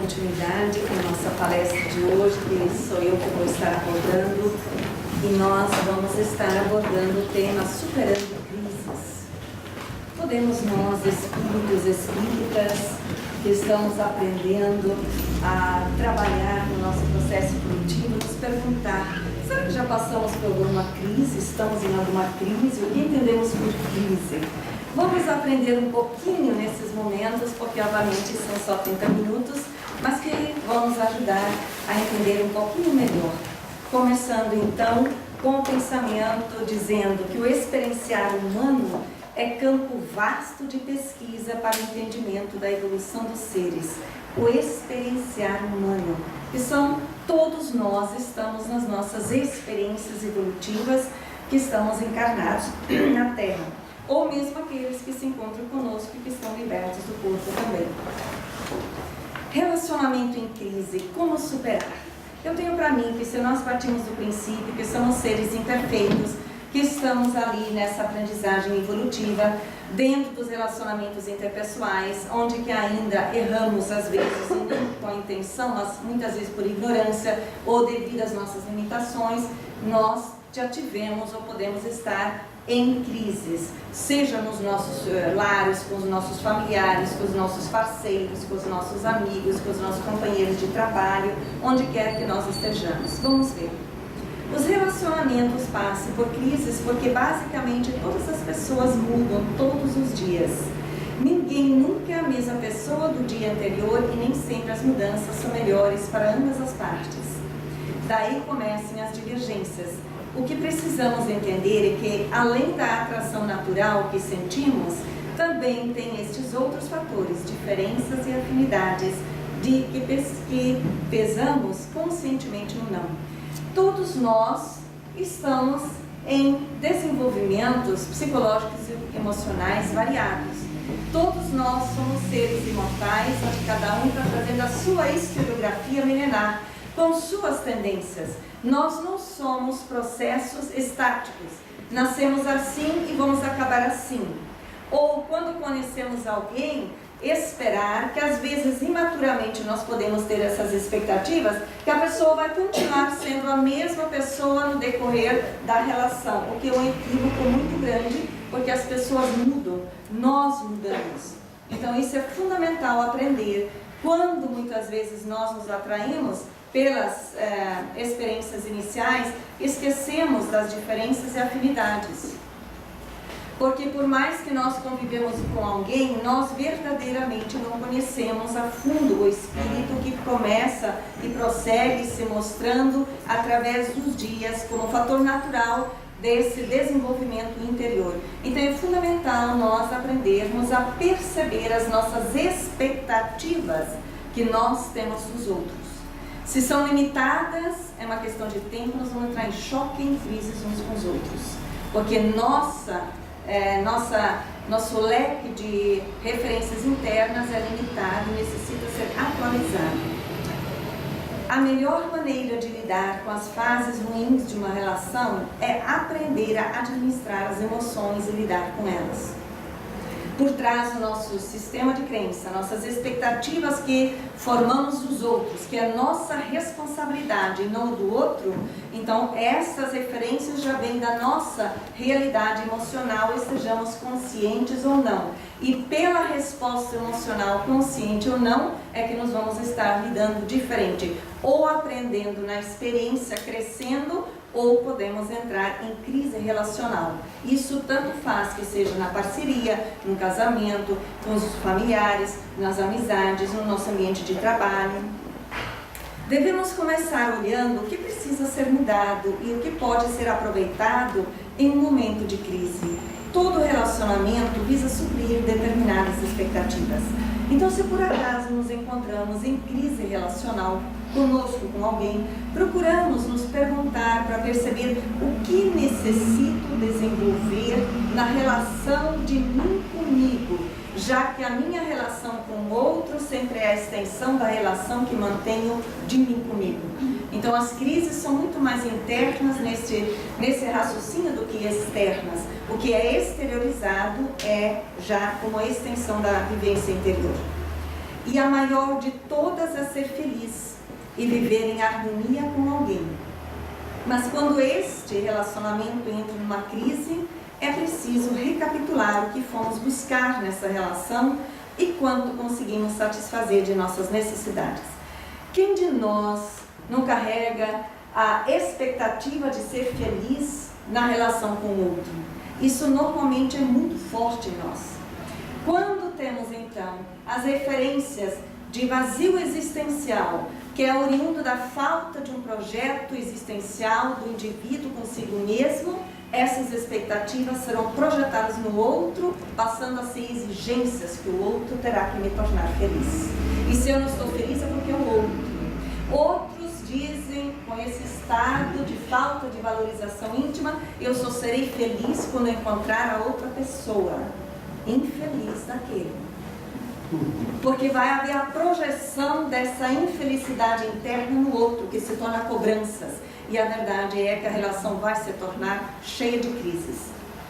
continuidade com a nossa palestra de hoje, que sou eu que vou estar abordando, e nós vamos estar abordando o tema Superando Crises. Podemos nós, espíritos, espíritas, que estamos aprendendo a trabalhar no nosso processo produtivo, nos perguntar: será que já passamos por alguma crise? Estamos em alguma crise? O que entendemos por crise? Vamos aprender um pouquinho nesses momentos, porque obviamente são só 30 minutos, mas que vão nos ajudar a entender um pouquinho melhor. Começando então com o pensamento dizendo que o experienciar humano é campo vasto de pesquisa para o entendimento da evolução dos seres. O experienciar humano, que são todos nós, estamos nas nossas experiências evolutivas que estamos encarnados na Terra, ou mesmo aqueles que se encontram conosco e que estão libertos do corpo também. Relacionamento em crise, como superar? Eu tenho para mim que se nós partimos do princípio que somos seres imperfeitos, que estamos ali nessa aprendizagem evolutiva, dentro dos relacionamentos interpessoais, onde que ainda erramos às vezes, não com a intenção, mas muitas vezes por ignorância ou devido às nossas limitações, nós já tivemos ou podemos estar em crises, seja nos nossos lares, com os nossos familiares, com os nossos parceiros, com os nossos amigos, com os nossos companheiros de trabalho, onde quer que nós estejamos. Vamos ver. Os relacionamentos passam por crises porque basicamente todas as pessoas mudam todos os dias. Ninguém nunca é a mesma pessoa do dia anterior e nem sempre as mudanças são melhores para ambas as partes. Daí começam as divergências. O que precisamos entender é que, além da atração natural que sentimos, também tem estes outros fatores, diferenças e afinidades, que pesamos conscientemente ou não. Todos nós estamos em desenvolvimentos psicológicos e emocionais variados. Todos nós somos seres imortais, onde cada um está trazendo a sua historiografia milenar, com suas tendências. Nós não somos processos estáticos. Nascemos assim e vamos acabar assim. Ou quando conhecemos alguém, esperar que às vezes imaturamente nós podemos ter essas expectativas que a pessoa vai continuar sendo a mesma pessoa no decorrer da relação, o que é um equívoco muito grande, porque as pessoas mudam, nós mudamos. Então isso é fundamental aprender. Quando muitas vezes nós nos atraímos pelas experiências iniciais, esquecemos das diferenças e afinidades. Porque por mais que nós convivemos com alguém, nós verdadeiramente não conhecemos a fundo o espírito que começa e prossegue se mostrando através dos dias como fator natural desse desenvolvimento interior. Então é fundamental nós aprendermos a perceber as nossas expectativas que nós temos dos outros. Se são limitadas, é uma questão de tempo, nós vamos entrar em choque e em crises uns com os outros. Porque nosso leque de referências internas é limitado e necessita ser atualizado. A melhor maneira de lidar com as fases ruins de uma relação é aprender a administrar as emoções e lidar com elas. Por trás do nosso sistema de crença, nossas expectativas que formamos dos outros, que é nossa responsabilidade e não do outro, então essas referências já vêm da nossa realidade emocional, estejamos conscientes ou não. E pela resposta emocional, consciente ou não, é que nós vamos estar lidando diferente, ou aprendendo na experiência, crescendo, ou podemos entrar em crise relacional. Isso tanto faz que seja na parceria, no casamento, com os familiares, nas amizades, no nosso ambiente de trabalho. Devemos começar olhando o que precisa ser mudado e o que pode ser aproveitado em um momento de crise. Todo relacionamento visa suprir determinadas expectativas. Então, se por acaso nos encontramos em crise relacional, conosco, com alguém, procuramos nos perguntar para perceber o que necessito desenvolver na relação de mim comigo, já que a minha relação com o outro sempre é a extensão da relação que mantenho de mim comigo. Então as crises são muito mais internas nesse raciocínio do que externas. O que é exteriorizado é já como a extensão da vivência interior. E a maior de todas é ser feliz e viver em harmonia com alguém. Mas quando este relacionamento entra numa crise, é preciso recapitular o que fomos buscar nessa relação e quanto conseguimos satisfazer de nossas necessidades. Quem de nós não carrega a expectativa de ser feliz na relação com o outro? Isso normalmente é muito forte em nós. Quando temos então as referências de vazio existencial, que é oriundo da falta de um projeto existencial do indivíduo consigo mesmo, essas expectativas serão projetadas no outro, passando a ser exigências que o outro terá que me tornar feliz. E se eu não estou feliz é porque é o outro. Outros dizem, com esse estado de falta de valorização íntima, eu só serei feliz quando encontrar a outra pessoa. Infeliz daquele. Porque vai haver a projeção dessa infelicidade interna no outro, que se torna cobranças. E a verdade é que a relação vai se tornar cheia de crises,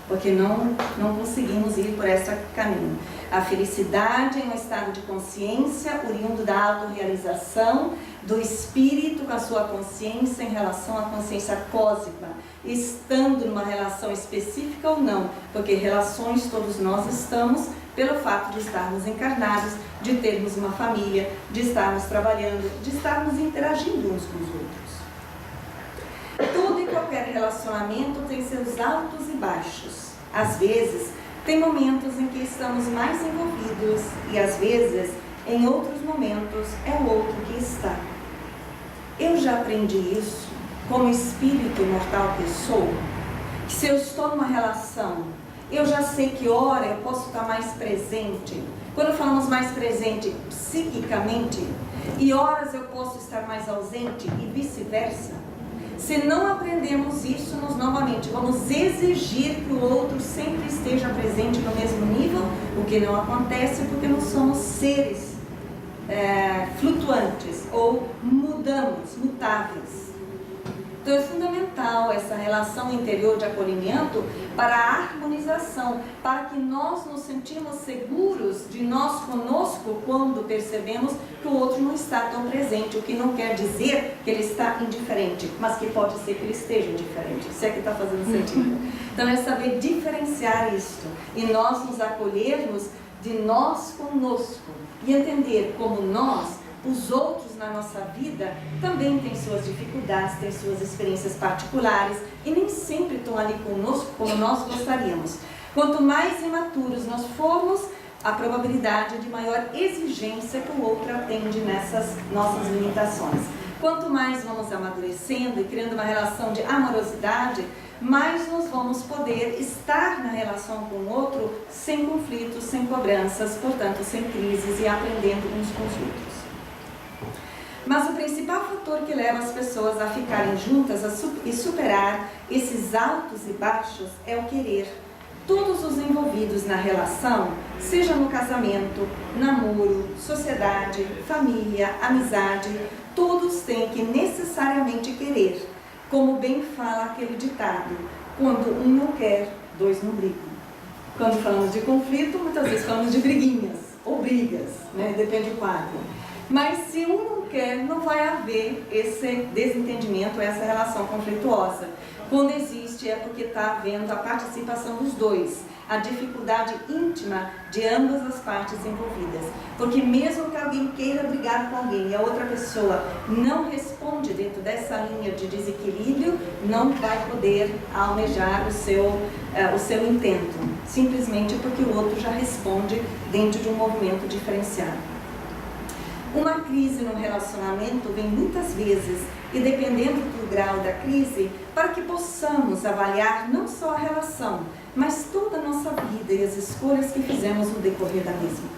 porque não conseguimos ir por esse caminho. A felicidade é um estado de consciência oriundo da autorrealização do espírito com a sua consciência em relação à consciência cósmica, estando numa relação específica ou não, porque relações todos nós estamos pelo fato de estarmos encarnados, de termos uma família, de estarmos trabalhando, de estarmos interagindo uns com os outros. Todo e qualquer relacionamento tem seus altos e baixos. Às vezes, tem momentos em que estamos mais envolvidos e às vezes, em outros momentos, é o outro que está. Eu já aprendi isso como espírito imortal que sou, que se eu estou numa relação, eu já sei que hora eu posso estar mais presente. Quando falamos mais presente psiquicamente, e horas eu posso estar mais ausente e vice-versa. Se não aprendemos isso, nós novamente vamos exigir que o outro sempre esteja presente no mesmo nível, o que não acontece porque nós somos seres flutuantes ou mutáveis. Então é fundamental essa relação interior de acolhimento para a harmonização, para que nós nos sentimos seguros de nós conosco quando percebemos que o outro não está tão presente, o que não quer dizer que ele está indiferente, mas que pode ser que ele esteja indiferente, se é que está fazendo sentido. Então é saber diferenciar isto e nós nos acolhermos de nós conosco e entender como nós, os outros na nossa vida também têm suas dificuldades, têm suas experiências particulares e nem sempre estão ali conosco como nós gostaríamos. Quanto mais imaturos nós formos, a probabilidade de maior exigência que o outro atende nessas nossas limitações. Quanto mais vamos amadurecendo e criando uma relação de amorosidade, mais nós vamos poder estar na relação com o outro sem conflitos, sem cobranças, portanto sem crises e aprendendo uns com os outros. Mas o principal fator que leva as pessoas a ficarem juntas e superar esses altos e baixos é o querer. Todos os envolvidos na relação, seja no casamento, namoro, sociedade, família, amizade, todos têm que necessariamente querer. Como bem fala aquele ditado, quando um não quer, dois não brigam. Quando falamos de conflito, muitas vezes falamos de briguinhas ou brigas, né? Depende do quadro. Mas se um não quer, não vai haver esse desentendimento, essa relação conflituosa. Quando existe é porque está havendo a participação dos dois, a dificuldade íntima de ambas as partes envolvidas. Porque mesmo que alguém queira brigar com alguém e a outra pessoa não responde dentro dessa linha de desequilíbrio, não vai poder almejar o seu intento, simplesmente porque o outro já responde dentro de um movimento diferenciado. Uma crise no relacionamento vem muitas vezes e dependendo do grau da crise, para que possamos avaliar não só a relação, mas toda a nossa vida e as escolhas que fizemos no decorrer da mesma.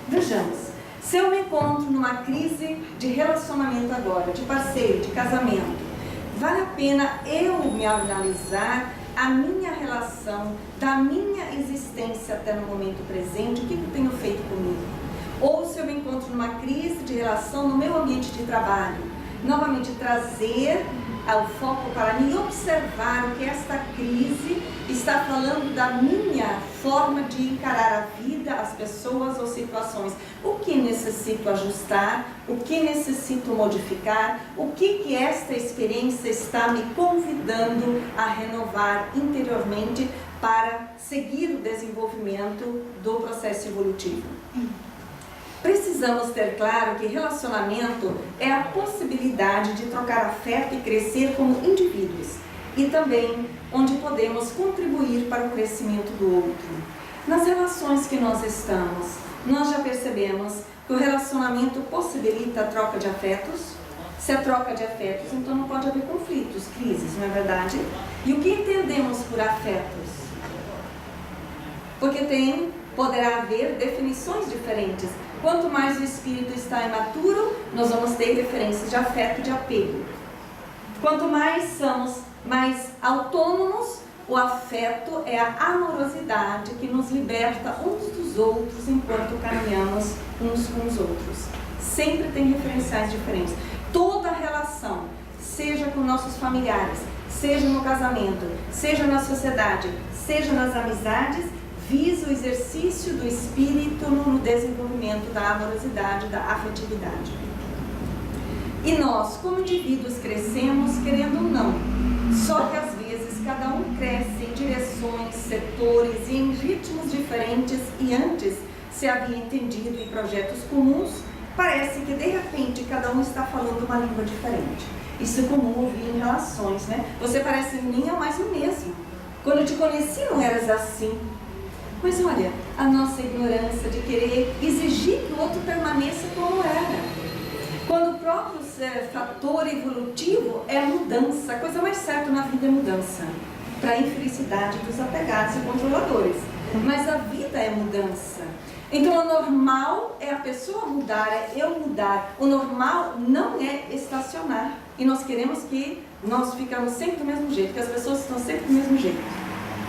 Vejamos, se eu me encontro numa crise de relacionamento agora, de parceiro, de casamento, vale a pena eu me analisar a minha relação, da minha existência até no momento presente, o que eu tenho feito comigo? Ou se eu me encontro numa crise de relação no meu ambiente de trabalho, novamente trazer ao foco para me observar o que esta crise está falando da minha forma de encarar a vida, as pessoas ou situações. O que necessito ajustar, o que necessito modificar, o que esta experiência está me convidando a renovar interiormente para seguir o desenvolvimento do processo evolutivo. Precisamos ter claro que relacionamento é a possibilidade de trocar afeto e crescer como indivíduos, e também onde podemos contribuir para o crescimento do outro. Nas relações que nós estamos, nós já percebemos que o relacionamento possibilita a troca de afetos. Se é troca de afetos, então não pode haver conflitos, crises, não é verdade? E o que entendemos por afetos? Porque poderá haver definições diferentes. Quanto mais o espírito está imaturo, nós vamos ter referências de afeto e de apego. Quanto mais somos mais autônomos, o afeto é a amorosidade que nos liberta uns dos outros enquanto caminhamos uns com os outros. Sempre tem referenciais diferentes. Toda relação, seja com nossos familiares, seja no casamento, seja na sociedade, seja nas amizades, visa o exercício do espírito no desenvolvimento da amorosidade, da afetividade. E nós, como indivíduos, crescemos querendo ou não. Só que às vezes cada um cresce em direções, setores e em ritmos diferentes, e antes se havia entendido em projetos comuns, parece que de repente cada um está falando uma língua diferente. Isso é comum ouvir em relações, né? Você parece nem é mais o mesmo. Quando eu te conheci não eras assim. Mas olha, a nossa ignorância de querer exigir que o outro permaneça como era. Quando o próprio fator evolutivo é a mudança, a coisa mais certa na vida é mudança. Para a infelicidade dos apegados e controladores. Mas a vida é mudança. Então o normal é a pessoa mudar, é eu mudar. O normal não é estacionar. E nós queremos que nós ficamos sempre do mesmo jeito, que as pessoas estão sempre do mesmo jeito.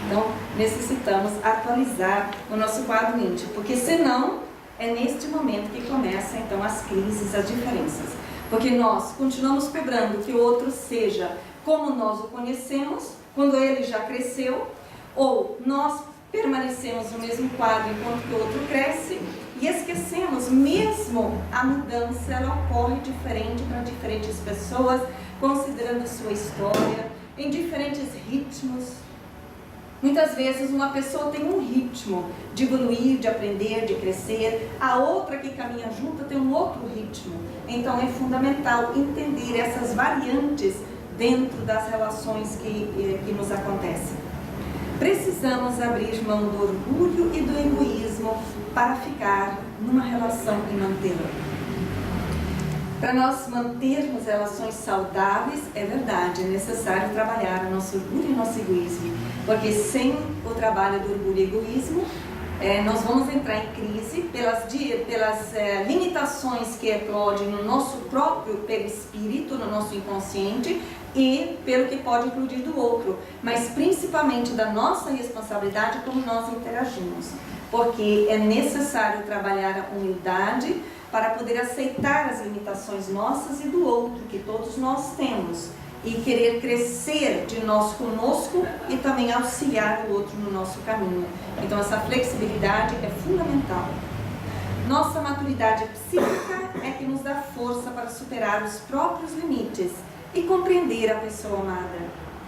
Então, necessitamos atualizar o nosso quadro íntimo, porque senão é neste momento que começam então as crises, as diferenças. Porque nós continuamos cobrando que o outro seja como nós o conhecemos, quando ele já cresceu, ou nós permanecemos no mesmo quadro enquanto que o outro cresce, e esquecemos, mesmo a mudança, ela ocorre diferente para diferentes pessoas, considerando sua história, em diferentes ritmos. Muitas vezes uma pessoa tem um ritmo de evoluir, de aprender, de crescer, a outra que caminha junto tem um outro ritmo. Então é fundamental entender essas variantes dentro das relações que nos acontecem. Precisamos abrir mão do orgulho e do egoísmo para ficar numa relação e mantê-la. Para nós mantermos relações saudáveis, é verdade, é necessário trabalhar o nosso orgulho e o nosso egoísmo. Porque sem o trabalho do orgulho e egoísmo, nós vamos entrar em crise pelas limitações que eclodem no nosso próprio perispírito, no nosso inconsciente, e pelo que pode eclodir do outro, mas principalmente da nossa responsabilidade como nós interagimos. Porque é necessário trabalhar a humildade para poder aceitar as limitações nossas e do outro, que todos nós temos, e querer crescer de nós conosco e também auxiliar o outro no nosso caminho. Então essa flexibilidade é fundamental. Nossa maturidade psíquica é que nos dá força para superar os próprios limites e compreender a pessoa amada,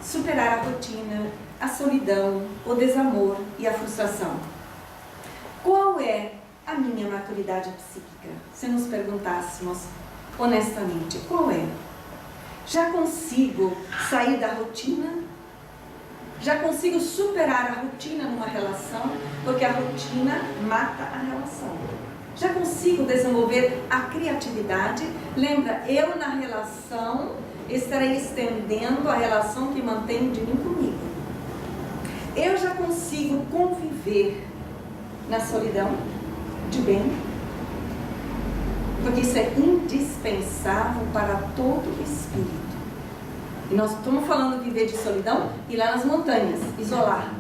superar a rotina, a solidão, o desamor e a frustração. Qual é a minha maturidade psíquica? Se nos perguntássemos honestamente, qual é? Já consigo sair da rotina? Já consigo superar a rotina numa relação? Porque a rotina mata a relação. Já consigo desenvolver a criatividade? Lembra, eu na relação estarei estendendo a relação que mantém de mim comigo. Eu já consigo conviver na solidão de bem? Porque isso é indispensável para todo o espírito. E nós estamos falando de viver de solidão e lá nas montanhas, isolar.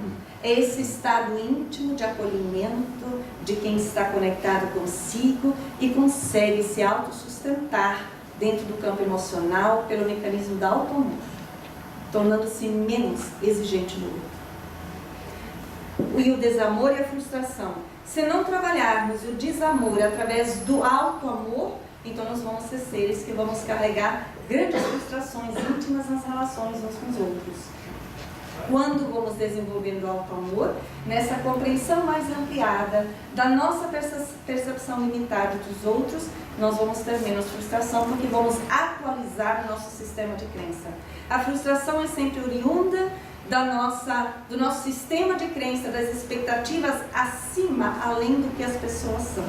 É esse estado íntimo de acolhimento de quem está conectado consigo e consegue se autossustentar dentro do campo emocional pelo mecanismo da autonomia. tornando-se menos exigente no outro. E o desamor e a frustração. Se não trabalharmos o desamor através do alto amor, então nós vamos ser seres que vamos carregar grandes frustrações íntimas nas relações uns com os outros. Quando vamos desenvolvendo o alto amor, nessa compreensão mais ampliada da nossa percepção limitada dos outros, nós vamos ter menos frustração, porque vamos atualizar o nosso sistema de crença. A frustração é sempre oriunda do nosso sistema de crença, das expectativas acima, além do que as pessoas são.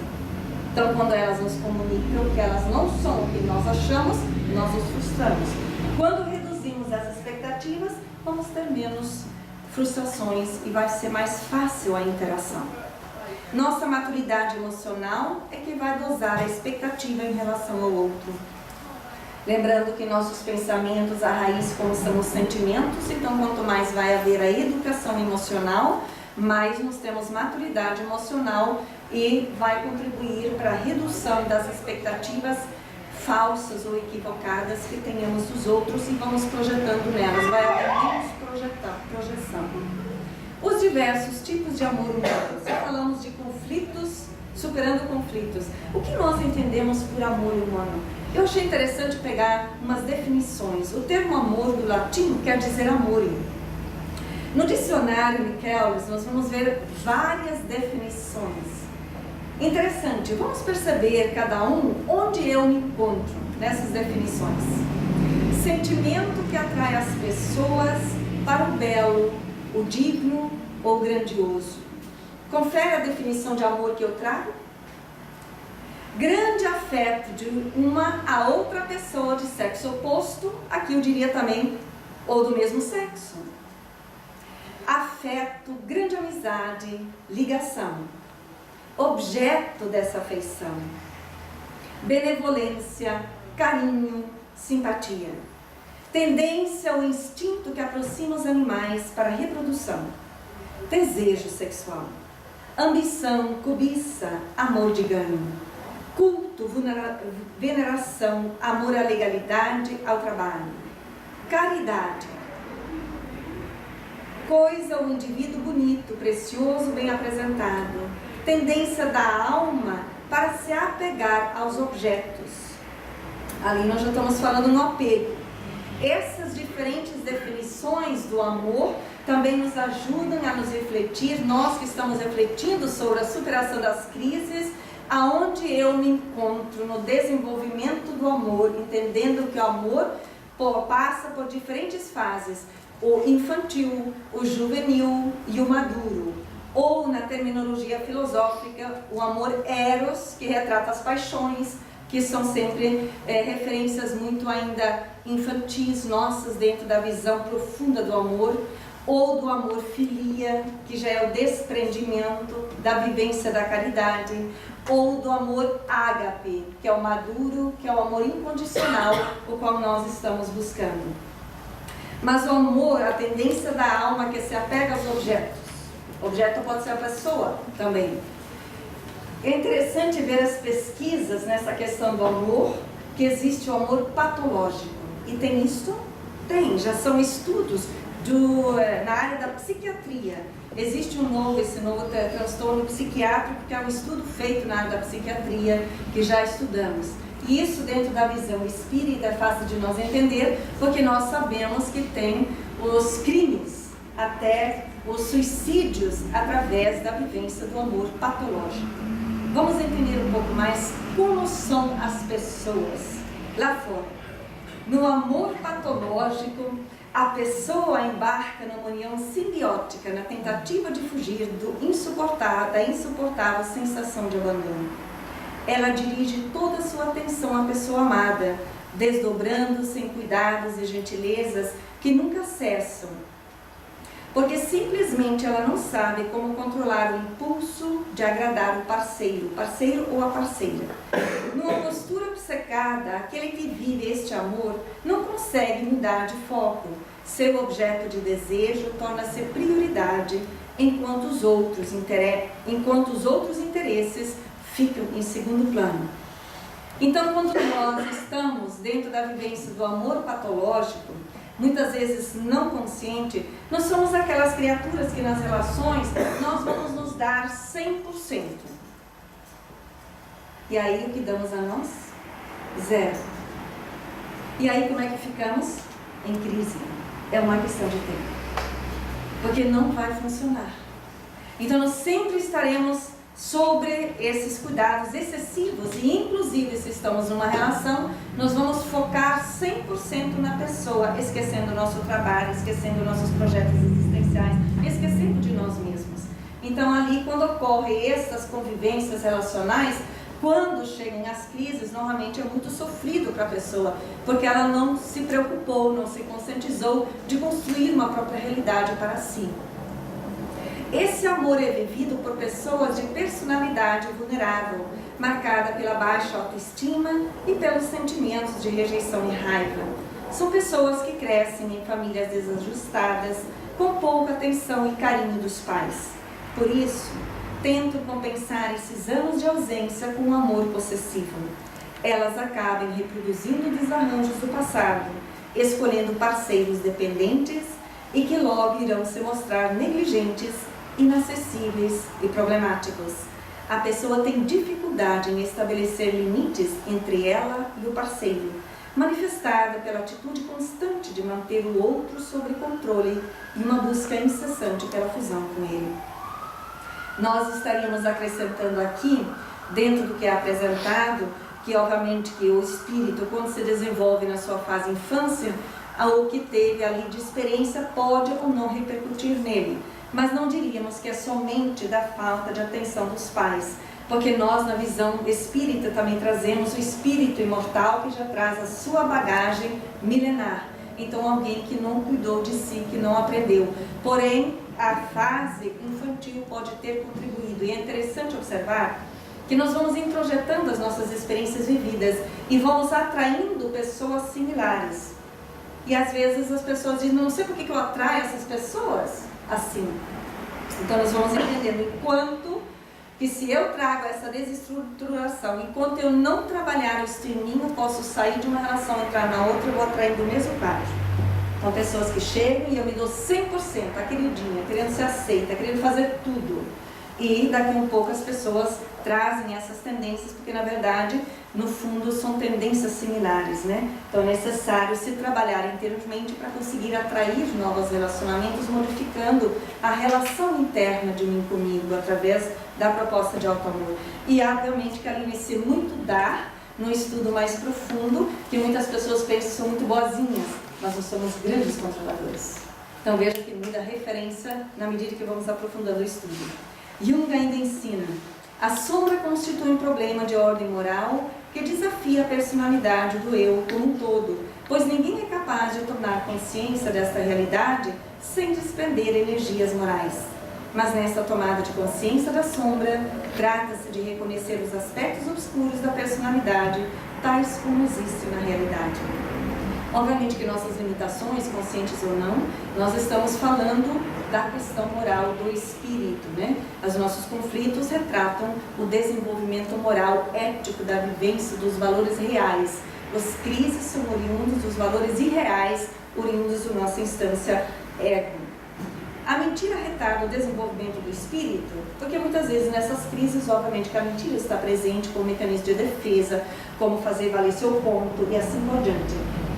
Então, quando elas nos comunicam que elas não são o que nós achamos, nós nos frustramos. Quando reduzimos as expectativas, vamos ter menos frustrações e vai ser mais fácil a interação. Nossa maturidade emocional é que vai dosar a expectativa em relação ao outro. Lembrando que nossos pensamentos, a raiz como são os sentimentos, então quanto mais vai haver a educação emocional, mais nós temos maturidade emocional e vai contribuir para a redução das expectativas falsas ou equivocadas que tenhamos dos outros e vamos projetando nelas, vai haver menos projeção. Os diversos tipos de amor humano, se falamos de conflitos, superando conflitos, o que nós entendemos por amor humano? Eu achei interessante pegar umas definições. O termo amor do latim quer dizer amore. No dicionário Michaelis nós vamos ver várias definições. Interessante, vamos perceber cada um onde eu me encontro nessas definições. Sentimento que atrai as pessoas para o belo, o digno ou grandioso. Confere a definição de amor que eu trago? Grande afeto de uma a outra pessoa de sexo oposto, aqui eu diria também, ou do mesmo sexo. Afeto, grande amizade, ligação. Objeto dessa afeição. Benevolência, carinho, simpatia. Tendência ou instinto que aproxima os animais para a reprodução. Desejo sexual. Ambição, cobiça, amor de ganho. Culto, veneração, amor à legalidade, ao trabalho. Caridade. Coisa ou indivíduo bonito, precioso, bem apresentado. Tendência da alma para se apegar aos objetos. Ali nós já estamos falando no apego. Essas diferentes definições do amor também nos ajudam a nos refletir, nós que estamos refletindo sobre a superação das crises, aonde eu me encontro no desenvolvimento do amor, entendendo que o amor passa por diferentes fases, o infantil, o juvenil e o maduro. Ou, na terminologia filosófica, o amor eros, que retrata as paixões, que são sempre referências muito ainda infantis nossas dentro da visão profunda do amor, ou do amor filia, que já é o desprendimento da vivência da caridade, ou do amor ágape, que é o maduro, que é o amor incondicional, o qual nós estamos buscando. Mas o amor, a tendência da alma que se apega aos objetos. Objeto pode ser a pessoa também. É interessante ver as pesquisas nessa questão do amor, que existe o amor patológico. E tem isso? Tem, já são estudos na área da psiquiatria. Existe esse novo transtorno psiquiátrico, que é um estudo feito na área da psiquiatria, que já estudamos. E isso dentro da visão espírita é fácil de nós entender, porque nós sabemos que tem os crimes, até os suicídios, através da vivência do amor patológico. Vamos entender um pouco mais como são as pessoas lá fora. No amor patológico, a pessoa embarca numa união simbiótica na tentativa de fugir da insuportável sensação de abandono. Ela dirige toda a sua atenção à pessoa amada, desdobrando-se em cuidados e gentilezas que nunca cessam, porque simplesmente ela não sabe como controlar o impulso de agradar o parceiro ou a parceira. Numa postura obcecada, aquele que vive este amor não consegue mudar de foco. Seu objeto de desejo torna-se prioridade, enquanto os outros interesses ficam em segundo plano. Então, quando nós estamos dentro da vivência do amor patológico, muitas vezes não consciente, nós somos aquelas criaturas que nas relações nós vamos nos dar 100%. E aí o que damos a nós? 0. E aí como é que ficamos? Em crise. É uma questão de tempo. Porque não vai funcionar. Então nós sempre estaremos sobre esses cuidados excessivos e inclusive se estamos numa relação, nós vamos focar 100% na pessoa, esquecendo o nosso trabalho, esquecendo nossos projetos existenciais, esquecendo de nós mesmos. Então ali quando ocorrem essas convivências relacionais, quando chegam as crises, normalmente é muito sofrido para a pessoa, porque ela não se preocupou, não se conscientizou de construir uma própria realidade para si. Esse amor é vivido por pessoas de personalidade vulnerável, marcada pela baixa autoestima e pelos sentimentos de rejeição e raiva. São pessoas que crescem em famílias desajustadas, com pouca atenção e carinho dos pais. Por isso, tentam compensar esses anos de ausência com um amor possessivo. Elas acabam reproduzindo desarranjos do passado, escolhendo parceiros dependentes e que logo irão se mostrar negligentes, inacessíveis e problemáticos. A pessoa tem dificuldade em estabelecer limites entre ela e o parceiro, manifestada pela atitude constante de manter o outro sob controle e uma busca incessante pela fusão com ele. Nós estaríamos acrescentando aqui, dentro do que é apresentado, que obviamente que o espírito, quando se desenvolve na sua fase infância, o que teve ali de experiência pode ou não repercutir nele. Mas não diríamos que é somente da falta de atenção dos pais, porque nós na visão espírita também trazemos o espírito imortal que já traz a sua bagagem milenar. Então alguém que não cuidou de si, que não aprendeu. Porém, a fase infantil pode ter contribuído. E é interessante observar que nós vamos introjetando as nossas experiências vividas e vamos atraindo pessoas similares. E às vezes as pessoas dizem, não sei por que eu atraio essas pessoas assim. Então nós vamos entendendo enquanto que se eu trago essa desestruturação, enquanto eu não trabalhar o streaming, eu posso sair de uma relação, entrar na outra, eu vou atraindo o mesmo quadro. Então pessoas que chegam e eu me dou 100%, a queridinha, querendo ser aceita, querendo fazer tudo. E daqui a um pouco as pessoas trazem essas tendências, porque na verdade, no fundo, são tendências similares, né? Então é necessário se trabalhar interiormente para conseguir atrair novos relacionamentos, modificando a relação interna de mim comigo, através da proposta de auto-amor. E obviamente que ali nesse muito dar, no estudo mais profundo, que muitas pessoas pensam que são muito boazinhas, mas nós somos grandes controladores. Então veja que muda a referência na medida que vamos aprofundando o estudo. Jung ainda ensina, a sombra constitui um problema de ordem moral que desafia a personalidade do eu como um todo, pois ninguém é capaz de tornar consciência desta realidade sem despender energias morais. Mas nesta tomada de consciência da sombra, trata-se de reconhecer os aspectos obscuros da personalidade, tais como existem na realidade. Obviamente que nossas limitações, conscientes ou não, nós estamos falando da questão moral do espírito, né? Os nossos conflitos retratam o desenvolvimento moral ético da vivência dos valores reais. As crises são oriundos dos valores irreais, oriundos da nossa instância ego. A mentira retarda o desenvolvimento do espírito, porque muitas vezes nessas crises, obviamente que a mentira está presente como mecanismo de defesa, como fazer valer seu ponto e assim por diante,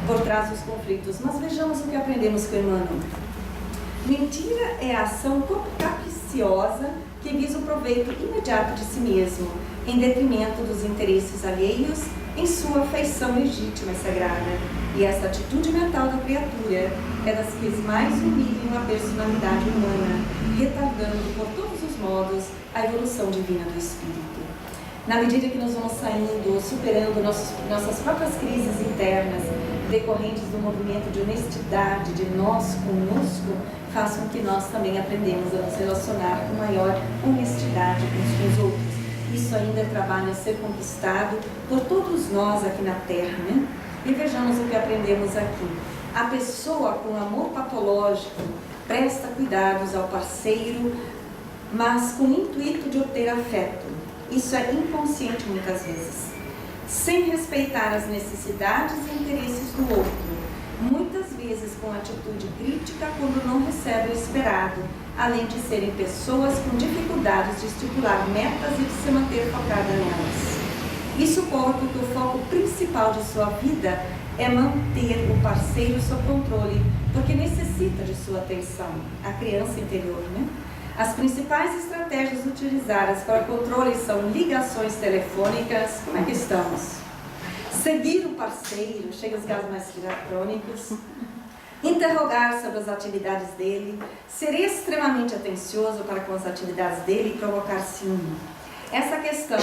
por trás dos conflitos. Mas vejamos o que aprendemos com Emmanuel. Mentira é a ação capciosa que visa o proveito imediato de si mesmo, em detrimento dos interesses alheios, em sua feição legítima e sagrada. E essa atitude mental da criatura é das que mais humilham a personalidade humana, retardando por todos os modos a evolução divina do espírito. Na medida que nós vamos saindo, superando nossas próprias crises internas, decorrentes do movimento de honestidade de nós conosco, façam que nós também aprendemos a nos relacionar com maior honestidade uns com os outros. Isso ainda é trabalho a ser conquistado por todos nós aqui na Terra, né? E vejamos o que aprendemos aqui. A pessoa com amor patológico presta cuidados ao parceiro, mas com o intuito de obter afeto. Isso é inconsciente muitas vezes, sem respeitar as necessidades e interesses do outro. Muitas vezes com atitude crítica quando não recebem o esperado, além de serem pessoas com dificuldades de estipular metas e de se manter focada nelas. Isso ocorre porque o foco principal de sua vida é manter o parceiro sob controle, porque necessita de sua atenção, a criança interior, né? As principais estratégias utilizadas para controle são ligações telefônicas, como é que estamos? Seguir o parceiro, chega os casos mais crônicos, interrogar sobre as atividades dele, ser extremamente atencioso para com as atividades dele e provocar ciúme. Essa questão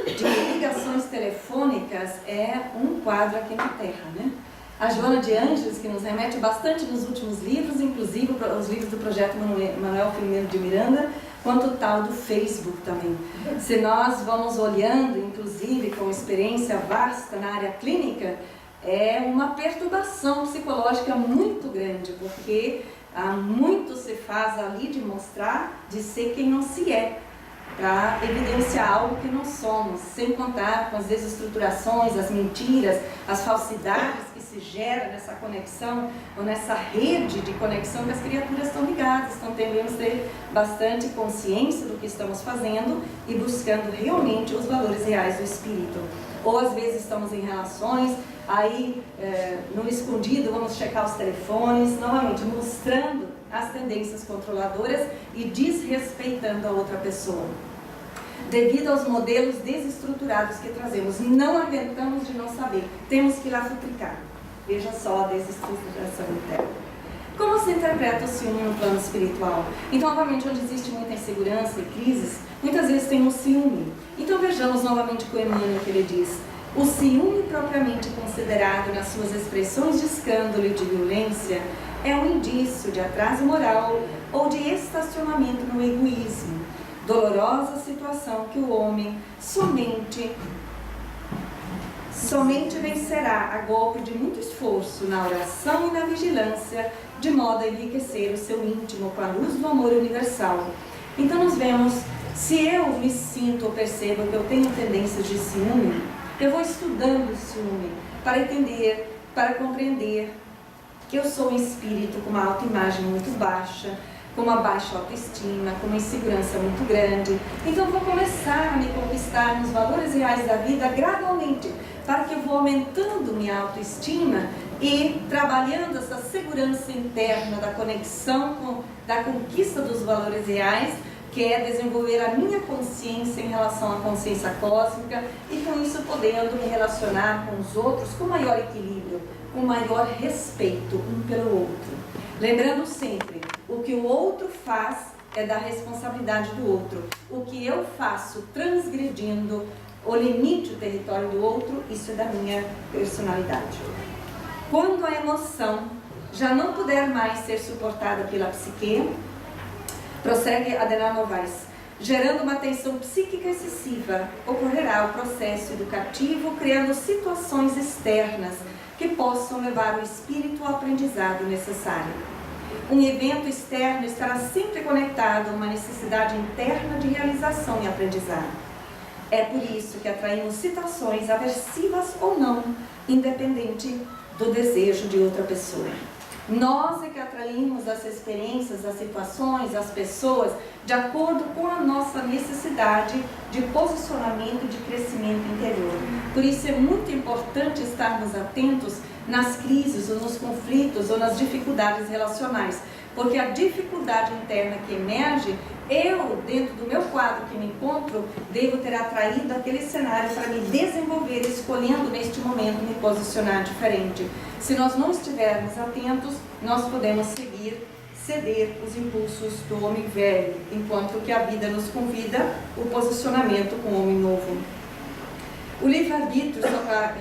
de ligações telefônicas é um quadro aqui na Terra, né? A Joana de Ângeles, que nos remete bastante nos últimos livros, inclusive os livros do projeto Manuel Filomeno de Miranda, quanto o tal do Facebook também. Se nós vamos olhando, inclusive com experiência vasta na área clínica, é uma perturbação psicológica muito grande, porque muito se faz ali de mostrar, de ser quem não se é, para evidenciar algo que não somos, sem contar com as desestruturações, as mentiras, as falsidades que se geram nessa conexão, ou nessa rede de conexão que as criaturas estão ligadas. Então devemos ter bastante consciência do que estamos fazendo e buscando realmente os valores reais do espírito. Ou às vezes estamos em relações, aí no escondido vamos checar os telefones, novamente mostrando as tendências controladoras e desrespeitando a outra pessoa. Devido aos modelos desestruturados que trazemos, não aguentamos de não saber, temos que ir lá futricar. Veja só a desestruturação interna. Como se interpreta o ciúme no plano espiritual? Então, novamente, onde existe muita insegurança e crises, muitas vezes tem um ciúme. Então, vejamos novamente com Emmanuel que ele diz: o ciúme propriamente considerado nas suas expressões de escândalo e de violência é um indício de atraso moral ou de estacionamento no egoísmo. Dolorosa situação que o homem somente vencerá a golpe de muito esforço na oração e na vigilância, de modo a enriquecer o seu íntimo com a luz do amor universal. Então nós vemos, se eu me sinto ou percebo que eu tenho tendências de ciúme, eu vou estudando o ciúme para entender, para compreender que eu sou um espírito com uma autoimagem muito baixa, com uma baixa autoestima, com uma insegurança muito grande. Então eu vou começar a me conquistar nos valores reais da vida gradualmente, para que eu vou aumentando minha autoestima e trabalhando essa segurança interna da conexão, da conquista dos valores reais, que é desenvolver a minha consciência em relação à consciência cósmica e com isso podendo me relacionar com os outros com maior equilíbrio, com maior respeito um pelo outro. Lembrando sempre, o que o outro faz é da responsabilidade do outro. O que eu faço transgredindo o limite, o território do outro, isso é da minha personalidade. Quando a emoção já não puder mais ser suportada pela psique, prossegue Adenauer Novaes, gerando uma tensão psíquica excessiva, ocorrerá o processo educativo, criando situações externas que possam levar o espírito ao aprendizado necessário. Um evento externo estará sempre conectado a uma necessidade interna de realização e aprendizado. É por isso que atraímos situações aversivas ou não, independente do desejo de outra pessoa. Nós é que atraímos as experiências, as situações, as pessoas, de acordo com a nossa necessidade de posicionamento e de crescimento interior. Por isso é muito importante estarmos atentos nas crises, ou nos conflitos, ou nas dificuldades relacionais. Porque a dificuldade interna que emerge, eu, dentro do meu quadro que me encontro, devo ter atraído aquele cenário para me desenvolver, escolhendo neste momento me posicionar diferente. Se nós não estivermos atentos, nós podemos ceder os impulsos do homem velho, enquanto que a vida nos convida o posicionamento com o homem novo. O livre-arbítrio, só para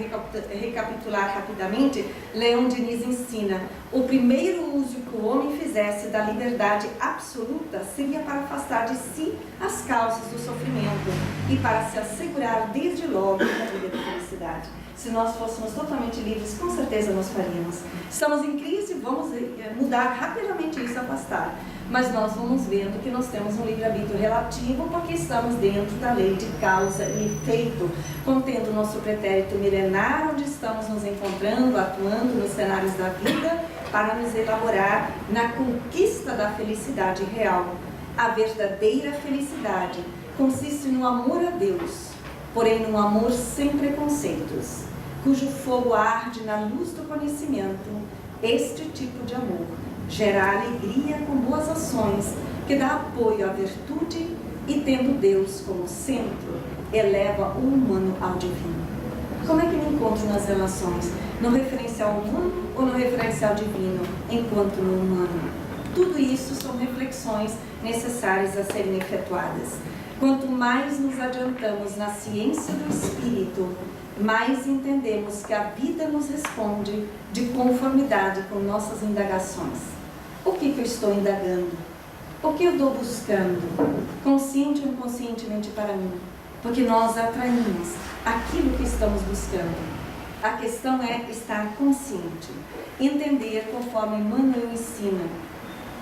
recapitular rapidamente, Leon Denis ensina: o primeiro uso que o homem fizesse da liberdade absoluta seria para afastar de si as causas do sofrimento e para se assegurar desde logo da vida de felicidade. Se nós fôssemos totalmente livres, com certeza nós faríamos. Estamos em crise, vamos mudar rapidamente isso, afastar. mas nós vamos vendo que nós temos um livre-arbítrio relativo porque estamos dentro da lei de causa e efeito, contendo o nosso pretérito milenar, onde estamos nos encontrando, atuando nos cenários da vida para nos elaborar na conquista da felicidade real. A verdadeira felicidade consiste no amor a Deus, porém no amor sem preconceitos, cujo fogo arde na luz do conhecimento. Este tipo de amor gera alegria com boas ações, que dá apoio à virtude e, tendo Deus como centro, eleva o humano ao divino. Como é que me encontro nas relações? No referencial humano ou no referencial divino, enquanto no humano? Tudo isso são reflexões necessárias a serem efetuadas. Quanto mais nos adiantamos na ciência do espírito, mais entendemos que a vida nos responde de conformidade com nossas indagações. O que eu estou indagando? O que eu estou buscando? Consciente ou inconscientemente para mim? Porque nós atraímos aquilo que estamos buscando. A questão é estar consciente, entender conforme Emmanuel ensina.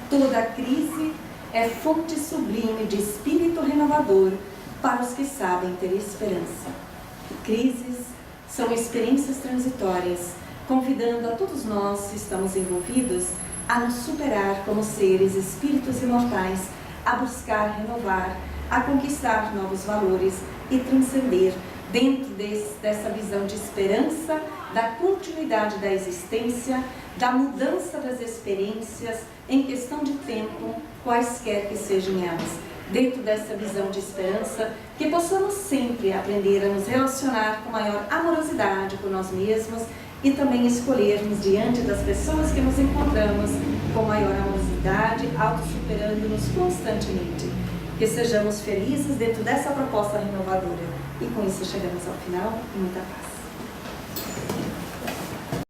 Toda crise é fonte sublime de espírito renovador para os que sabem ter esperança. Crises são experiências transitórias, convidando a todos nós que estamos envolvidos a nos superar como seres, espíritos imortais, a buscar renovar, a conquistar novos valores e transcender dentro dessa visão de esperança, da continuidade da existência, da mudança das experiências em questão de tempo, quaisquer que sejam elas. Dentro dessa visão de esperança, que possamos sempre aprender a nos relacionar com maior amorosidade com nós mesmos e também escolhermos diante das pessoas que nos encontramos com maior amorosidade, auto-superando-nos constantemente. Que sejamos felizes dentro dessa proposta renovadora. E com isso chegamos ao final. Muita paz.